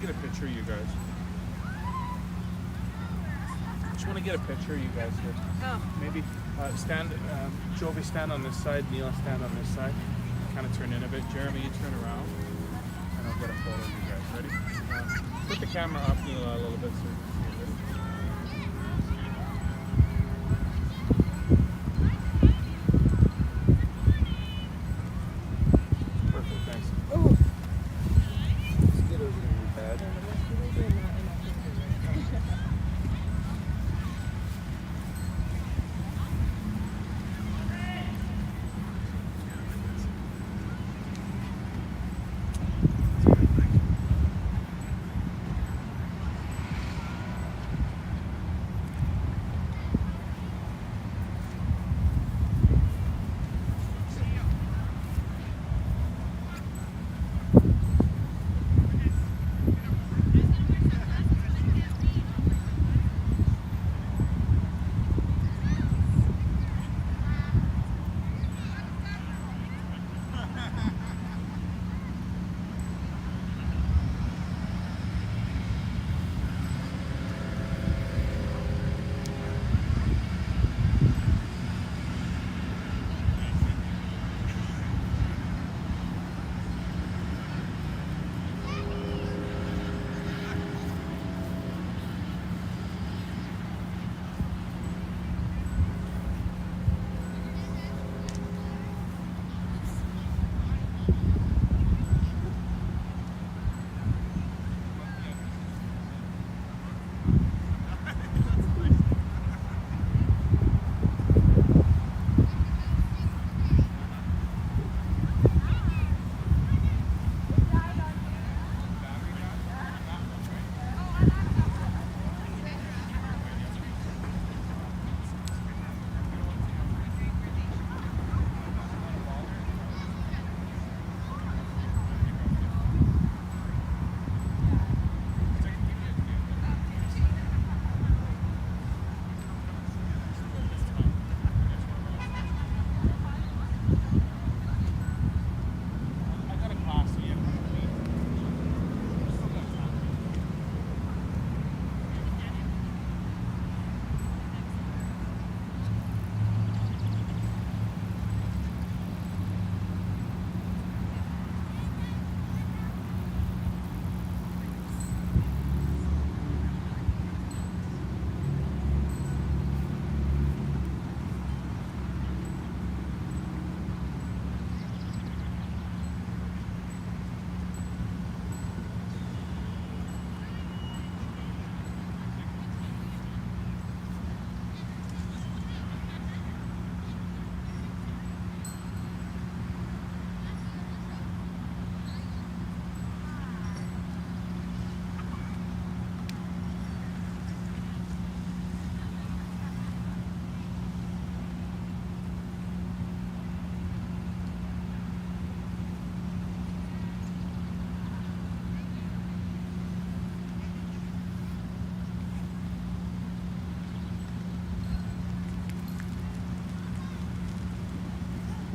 Get a picture of you guys. Just want to get a picture of you guys here. Oh. Maybe stand, Jovi stand on this side, Neil stand on this side. Kind of turn in a bit. Jeremy, you turn around. And I'll get a photo of you guys. Ready? Put the camera up, Neil, a little bit so you can see it. Ready? Perfect, thanks. Oh. Mosquitoes are going to be bad.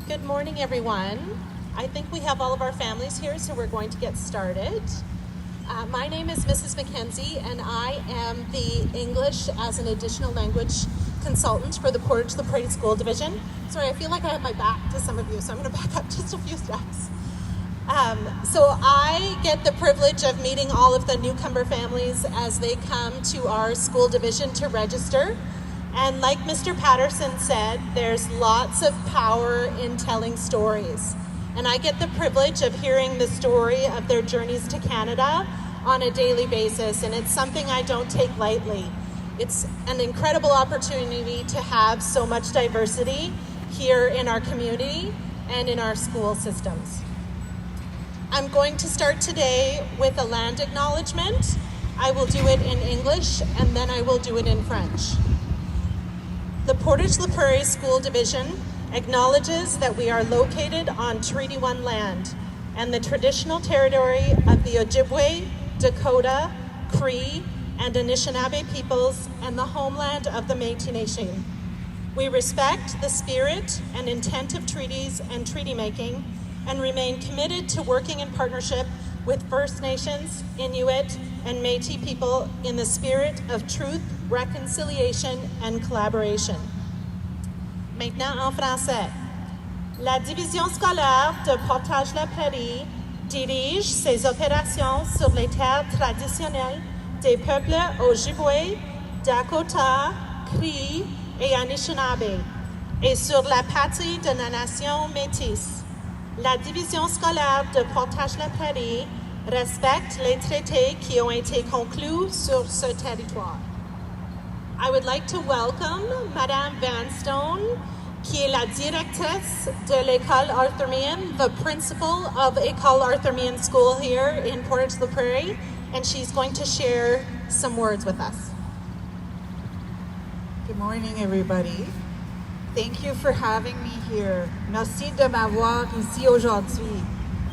Good morning, everyone. I think we have all of our families here, so we're going to get started. My name is Mrs. McKenzie, and I am the English as an additional language consultant for the Portage La Prairie School Division. Sorry, I feel like I have my back to some of you, so I'm going to back up just a few steps. So I get the privilege of meeting all of the newcomer families as they come to our school division to register. And like Mr. Patterson said, there's lots of power in telling stories. And I get the privilege of hearing the story of their journeys to Canada on a daily basis, and it's something I don't take lightly. It's an incredible opportunity to have so much diversity here in our community and in our school systems. I'm going to start today with a land acknowledgement. I will do it in English, and then I will do it in French. The Portage La Prairie School Division acknowledges that we are located on Treaty 1 land and the traditional territory of the Ojibwe, Dakota, Cree, and Anishinaabe peoples and the homeland of the Métis Nation. We respect the spirit and intent of treaties and treaty making and remain committed to working in partnership with First Nations, Inuit, and Métis people in the spirit of truth, reconciliation, and collaboration. Maintenant en français. La division scolaire de Portage-la-Prairie dirige ses opérations sur les terres traditionnelles des peuples Ojibwe, Dakota, Cree et Anishinaabe, et sur la patrie de la nation métisse. La division scolaire de Portage-la-Prairie respecte les traités qui ont été conclus sur ce territoire. I would like to welcome Madame Vanstone, qui est la directrice de l'École Arthur Meehan, the principal of École Arthur Meehan School here in Portage-la-Prairie, and she's going to share some words with us. Good morning, everybody. Thank you for having me here. Merci de m'avoir ici aujourd'hui.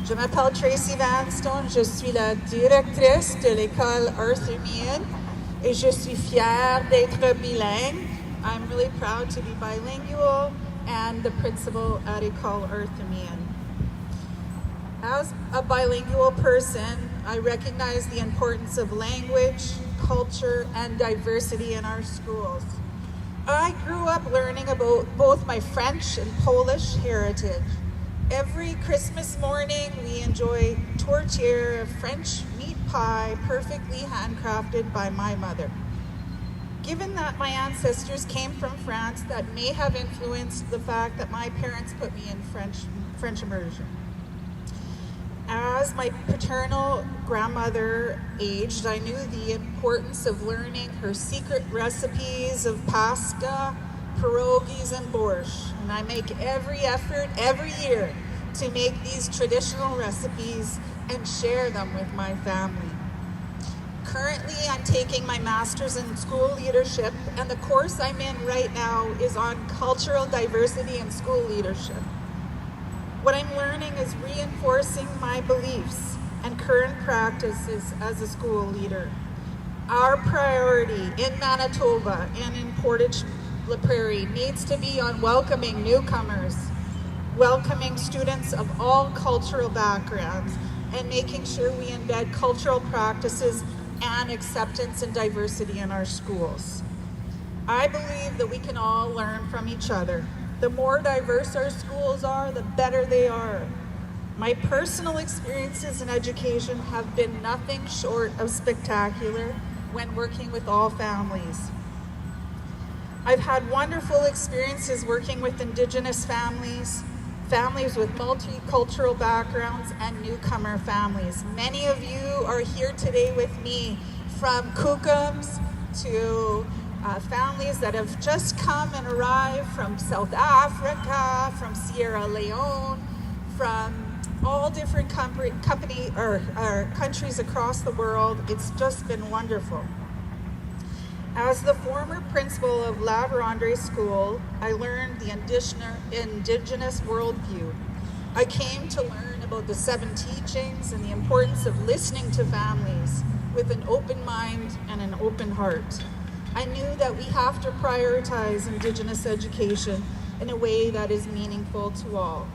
Je m'appelle Tracy Vanstone, je suis la directrice de l'École Arthur Meehan et je suis fière d'être bilingue. I'm really proud to be bilingual and the principal at École Arthur Meehan. As a bilingual person, I recognize the importance of language, culture, and diversity in our schools. I grew up learning about both my French and Polish heritage. Every Christmas morning, we enjoy tourtière, a French meat pie perfectly handcrafted by my mother. Given that my ancestors came from France, that may have influenced the fact that my parents put me in French immersion. As my paternal grandmother aged, I knew the importance of learning her secret recipes of pasta, pierogies, and borscht. And I make every effort every year to make these traditional recipes and share them with my family. Currently, I'm taking my master's in school leadership, and the course I'm in right now is on cultural diversity and school leadership. What I'm learning is reinforcing my beliefs and current practices as a school leader. Our priority in Manitoba and in Portage-la-Prairie needs to be on welcoming newcomers, welcoming students of all cultural backgrounds, and making sure we embed cultural practices and acceptance and diversity in our schools. I believe that we can all learn from each other. The more diverse our schools are, the better they are. My personal experiences in education have been nothing short of spectacular when working with all families. I've had wonderful experiences working with Indigenous families, families with multicultural backgrounds, and newcomer families. Many of you are here today with me from Cookums to families that have just come and arrived from South Africa, from Sierra Leone, from all different countries across the world. It's just been wonderful. As the former principal of La Vérendrye School, I learned the Indigenous worldview. I came to learn about the 7 teachings and the importance of listening to families with an open mind and an open heart. I knew that we have to prioritize Indigenous education in a way that is meaningful to all.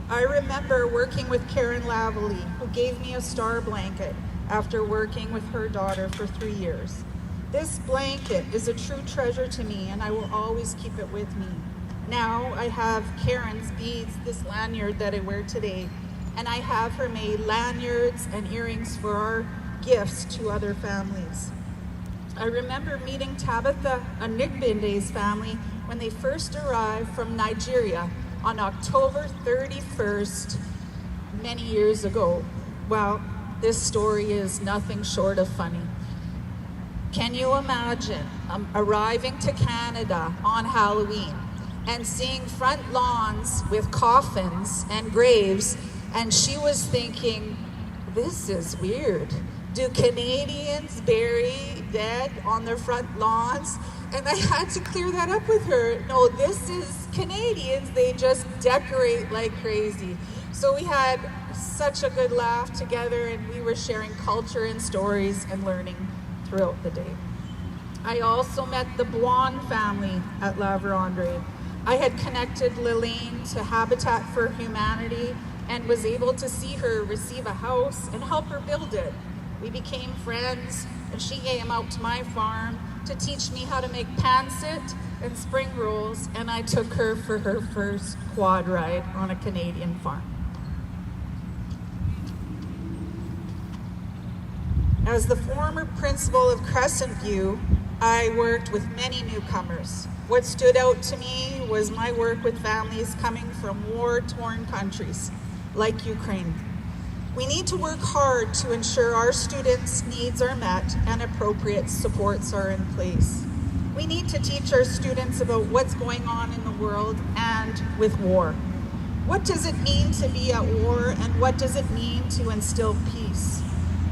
I remember working with Karen Lavallee, who gave me a star blanket after working with her daughter for 3 years. This blanket is a true treasure to me, and I will always keep it with me. Now I have Karen's beads, this lanyard that I wear today, and I have her made lanyards and earrings for our gifts to other families. I remember meeting Tabitha Anigbinde's family when they first arrived from Nigeria on October 31st, many years ago. Well, this story is nothing short of funny. Can you imagine arriving to Canada on Halloween and seeing front lawns with coffins and graves, and she was thinking, this is weird. Do Canadians bury dead on their front lawns? And I had to clear that up with her. No, this is Canadians. They just decorate like crazy. So we had such a good laugh together, and we were sharing culture and stories and learning throughout the day. I also met the Bouin family at La Vérendrye. I had connected Lillian to Habitat for Humanity and was able to see her receive a house and help her build it. We became friends, and she came out to my farm to teach me how to make pancit and spring rolls, and I took her for her first quad ride on a Canadian farm. As the former principal of Crescent View, I worked with many newcomers. What stood out to me was my work with families coming from war-torn countries like Ukraine. We need to work hard to ensure our students' needs are met and appropriate supports are in place. We need to teach our students about what's going on in the world and with war. What does it mean to be at war, and what does it mean to instill peace?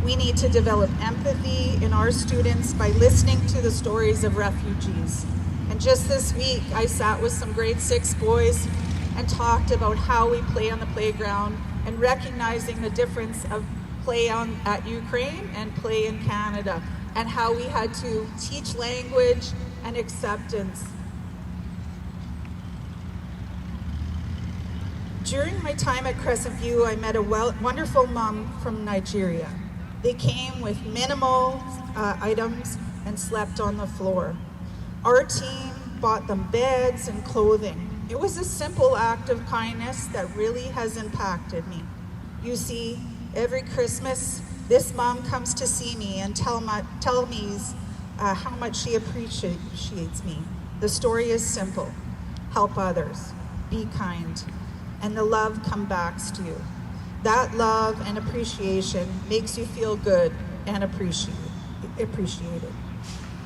We need to develop empathy in our students by listening to the stories of refugees. And just this week, I sat with some grade 6 boys and talked about how we play on the playground and recognizing the difference of play at Ukraine and play in Canada, and how we had to teach language and acceptance. During my time at Crescent View, I met a wonderful mom from Nigeria. They came with minimal items and slept on the floor. Our team bought them beds and clothing. It was a simple act of kindness that really has impacted me. You see, every Christmas, this mom comes to see me and tell me how much she appreciates me. The story is simple: help others, be kind, and the love comes back to you. That love and appreciation makes you feel good and appreciated.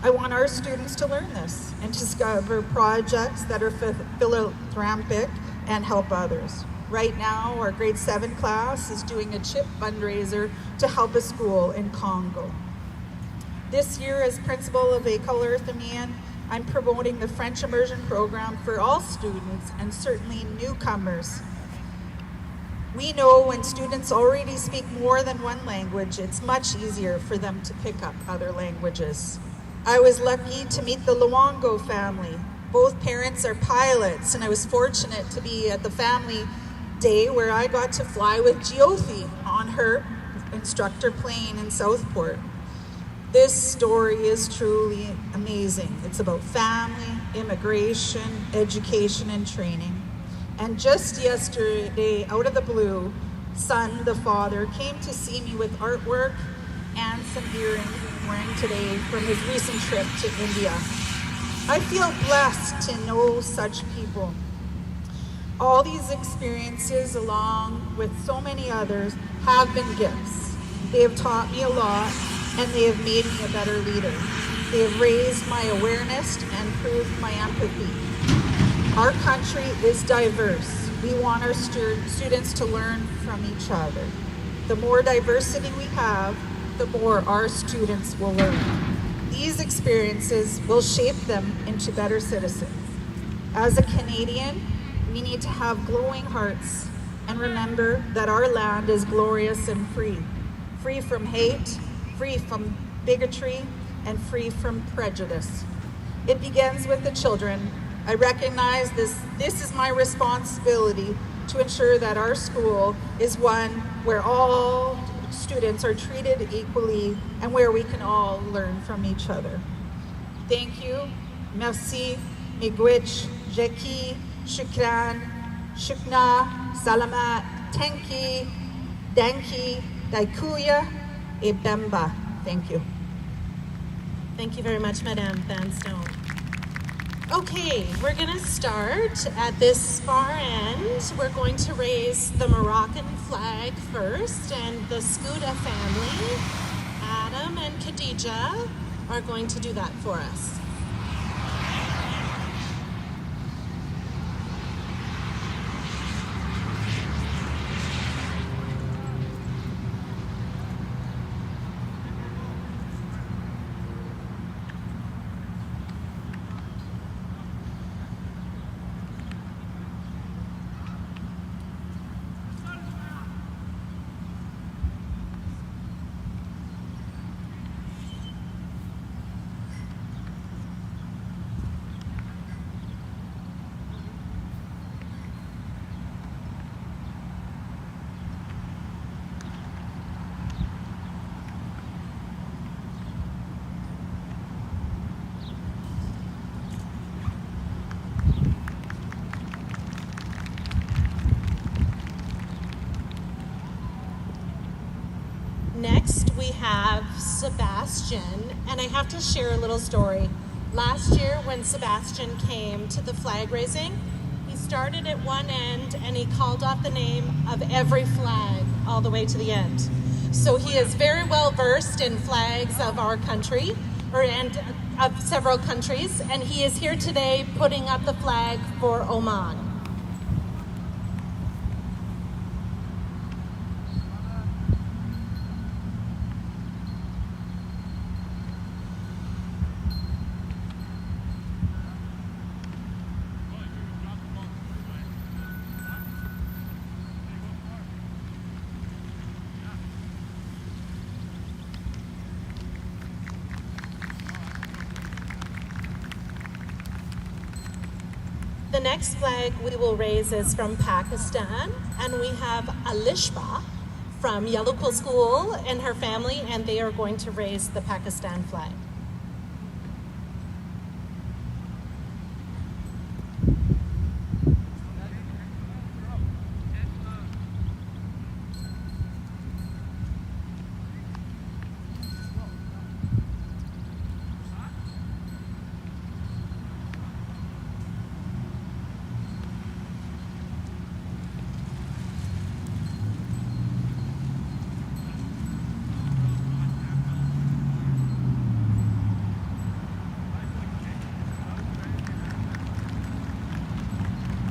I want our students to learn this and discover projects that are philanthropic and help others. Right now, our grade 7 class is doing a chip fundraiser to help a school in Congo. This year, as principal of École Earthamienne, I'm promoting the French immersion program for all students and certainly newcomers. We know when students already speak more than one language, it's much easier for them to pick up other languages. I was lucky to meet the Luongo family. Both parents are pilots, and I was fortunate to be at the family day where I got to fly with Geothi on her instructor plane in Southport. This story is truly amazing. It's about family, immigration, education, and training. And just yesterday, out of the blue, Son, the father, came to see me with artwork and some earrings I'm wearing today from his recent trip to India. I feel blessed to know such people. All these experiences, along with so many others, have been gifts. They have taught me a lot, and they have made me a better leader. They have raised my awareness and improved my empathy. Our country is diverse. We want our students to learn from each other. The more diversity we have, the more our students will learn. These experiences will shape them into better citizens. As a Canadian, we need to have glowing hearts and remember that our land is glorious and free from hate, free from bigotry, and free from prejudice. It begins with the children. I recognize this is my responsibility to ensure that our school is one where all students are treated equally and where we can all learn from each other. Thank you. Merci. Miigwech. Jeki. Shukran. Shukna. Salamat. Tenki. Danki. Daikuya. Ebemba. Thank you. Thank you very much, Madame Vanstone. Okay, we're gonna start at this far end. We're going to raise the Moroccan flag first, and the Scouta family, Adam and Khadija, are going to do that for us. Sebastian, and I have to share a little story. Last year when Sebastian came to the flag raising, he started at one end and he called off the name of every flag all the way to the end. So he is very well versed in flags of our country, and of several countries, and he is here today putting up the flag for Oman. The next flag we will raise is from Pakistan, and we have Alishba from Yellow Quill School and her family, and they are going to raise the Pakistan flag.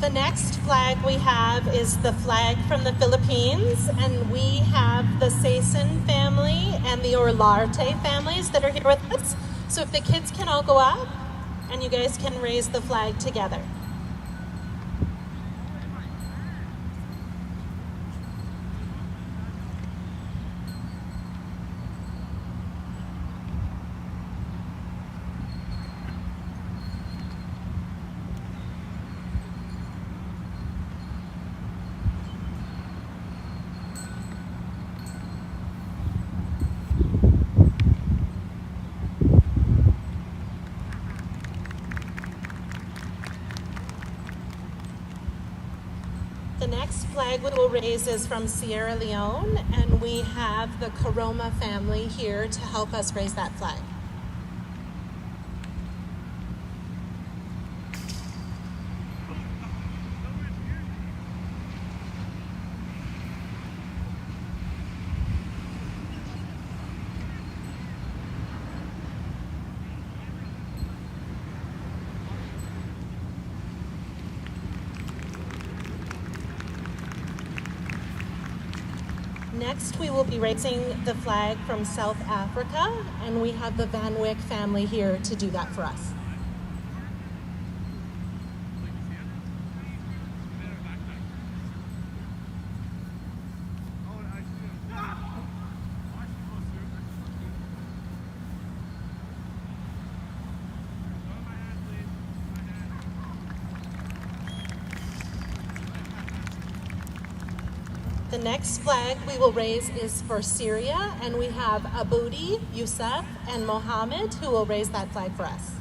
The next flag we have is the flag from the Philippines, and we have the Sason family and the Orlarte families that are here with us. So if the kids can all go up, and you guys can raise the flag together. The next flag we will raise is from Sierra Leone, and we have the Karoma family here to help us raise that flag. Next, we will be raising the flag from South Africa, and we have the Van Wyck family here to do that for us. The next flag we will raise is for Syria, and we have Aboudi, Youssef, and Mohammed who will raise that flag for us.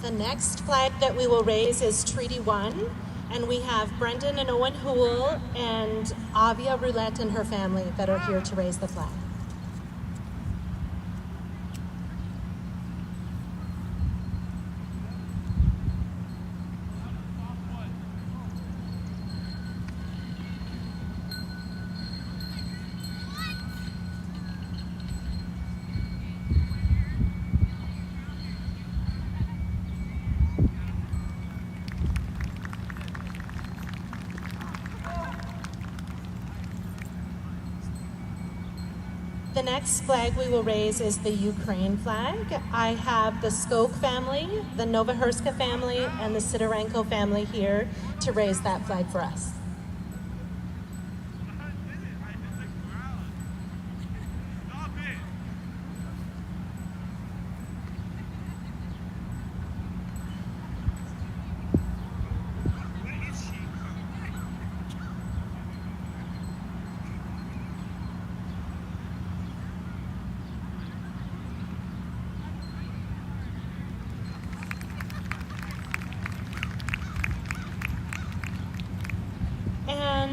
The next flag that we will raise is Treaty 1, and we have Brendan and Owen Houle and Avia Roulette and her family that are here to raise the flag. The next flag we will raise is the Ukraine flag. I have the Skok family, the Novoherska family, and the Sidorenko family here to raise that flag for us.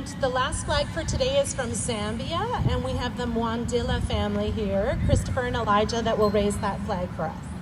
And the last flag for today is from Zambia, and we have the Mwandila family here, Christopher and Elijah, that will raise that flag for us.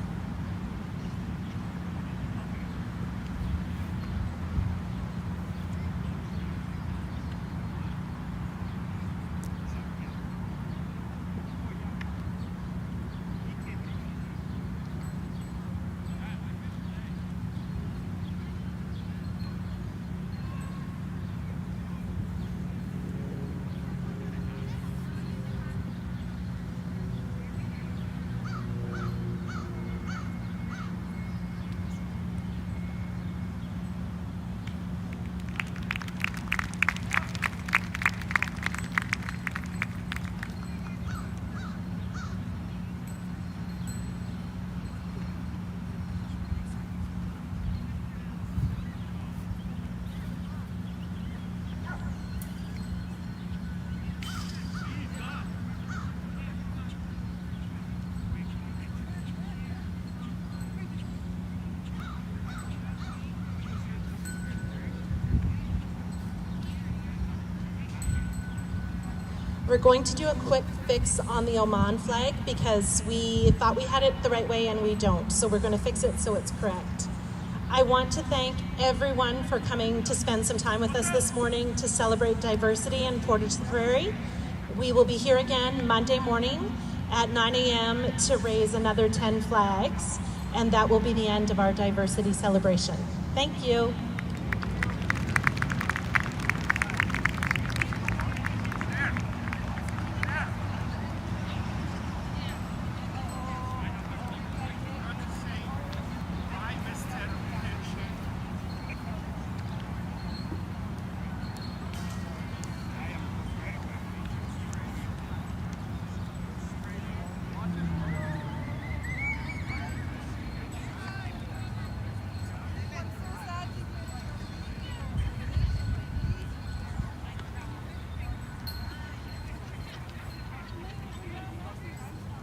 We're going to do a quick fix on the Oman flag because we thought we had it the right way and we don't. So we're going to fix it so it's correct. I want to thank everyone for coming to spend some time with us this morning to celebrate diversity in Portage la Prairie. We will be here again Monday morning at 9 a.m. to raise another 10 flags, and that will be the end of our diversity celebration. Thank you.